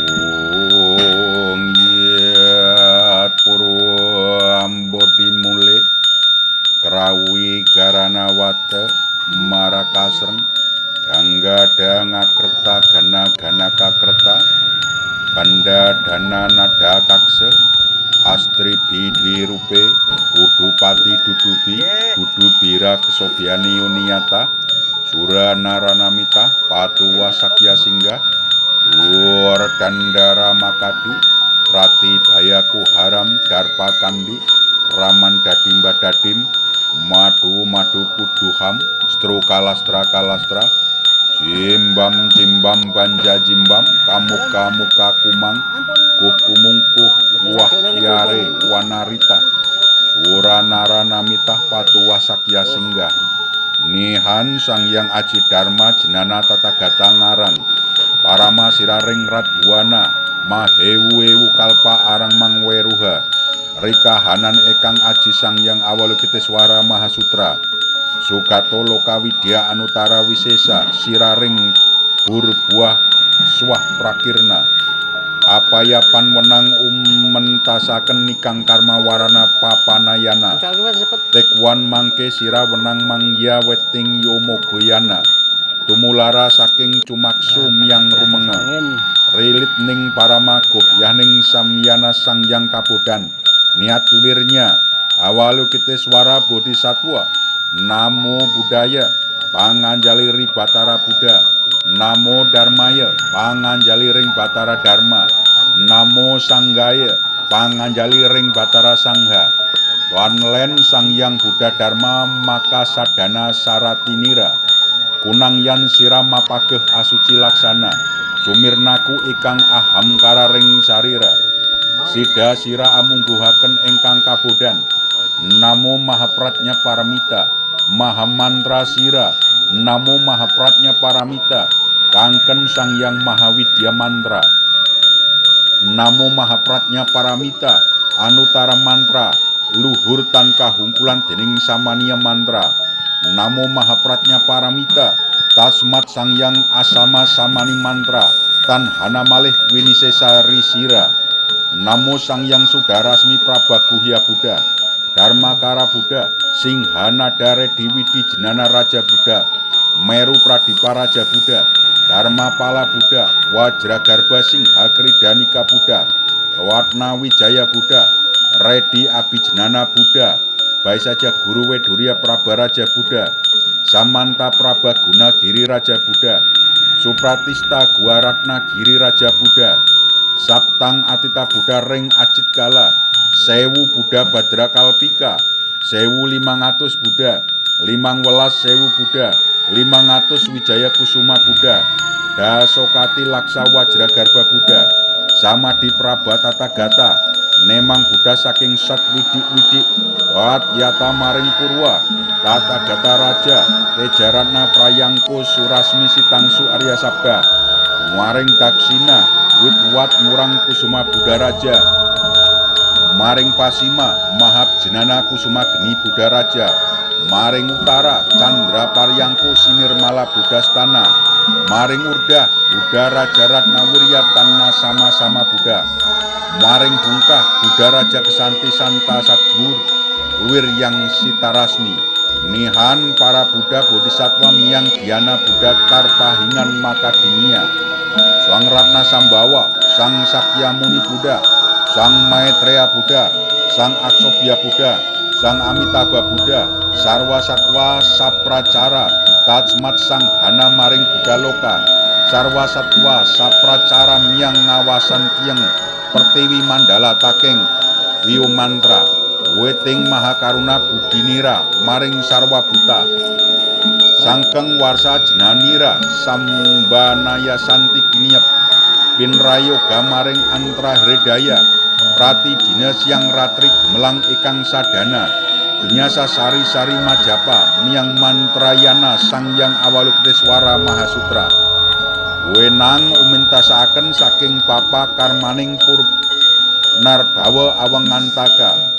Ong yat purwambodi mule krawi garanawata marakasreng gangga ngakrta gana kakrta banda dana nada kakse astri bidwi rupe udupati dudubi dudubira kesobiani yuniata sura naranamita patuwa sakya singga Ur dandara makadi rati bayaku haram darpa kandi raman dadimba dadim madu kuduham stru kalastra jimbam banja jimbam kamuka kumang kumungkuh wah yare wanarita sura naranamita patuwa sakya singga nihan sang yang aji dharma jenana tatagata ngaran Parama siraring radwana mahewu kalpa arang mangweruha rikahanan ekang aji sang yang awalukiteswara mahasutra sukato lokawidya anutara wisesa siraring burbuah swah prakirna apayapan wenang mentasaken nikang karma warana papanayana tekwan mangke sira wenang mangya weting yomogoyana tumulara saking cumaksu miang rumenga rilit ning paramaguh yaning samyana sangyang kabodan niat wirnya awalu kiteswara bodhisatwa namo budaya panganjali ri batara buddha namo dharmaya panganjali ring batara dharma namo sanggaya panganjali ring batara sangha wanlen sangyang buddha dharma maka sadana saratinira kunang yan sira mapageh asuci laksana sumirnaku ikang ahamkara ring sarira sida sira amungguhaken ingkang kabodan namo mahapratnya paramita mahamantra sira namo mahapratnya paramita kangken sangyang mahawidya mantra namo mahapratnya paramita anutara mantra luhur tan kahungkulan dening samania mantra Namo mahapratnya paramita tasmat sangyang asama samani mantra tan hana malih winisesa risira Namo sangyang sudarasmi prabaguhya buddha dharmakara buddha singhana dare diwidi jenana raja buddha meru pradipa raja buddha dharma pala buddha wajragarba singha kridanika buddha watna wijaya buddha redi abijenana buddha baik saja guru Wedurya Prabaraja Buddha Samanta Prabaguna Giri Raja Buddha Supratista Guaratna Giri Raja Buddha Saptang Atita Buddha Ring Acit Kala Sewu Buddha Badra Kalpika 1500 Buddha 15 sewu Buddha 500 Wijaya Kusuma Buddha Dasokati Laksa Wajragarba Buddha Samadhi Prabatata Gata Nemang Buddha saking sat widik Wat yata maring purwa tata gata raja tejaratna prayangku surasmi sitangsu arya sabda maring daksina wit wat murang kusuma buddha raja maring pasima mahab jenana kusuma geni buddha raja maring utara candra paryangku sinirmala buddha stana maring urdah buddha raja ratna wirya tanna sama buddha maring bungkah buddha raja kesanti santa sadgur wir yang sitarasmi nihan para buddha bodhisatwa miang diana buddha tarpahingan makadinia sang ratna sambawa sang sakyamuni buddha sang maitreya buddha sang aksobya buddha sang amitabha buddha sarwa satwa sapracara tajmat sang hana maring buddha loka sarwa satwa sapracara miang ngawasan tieng pertiwi mandala taking wiyo mantra weting mahakaruna budinira maring sarwa buta sangkeng warsa jenanira sambanaya santi kiniep pinrayoga maring antra hredaya prati dina siang ratri gemelang ikang sadana binyasa sari majapa miang mantrayana sangyang awalukiteswara mahasutra wenang umintasaaken saking papa karmaning pur narbawa awang ngantaka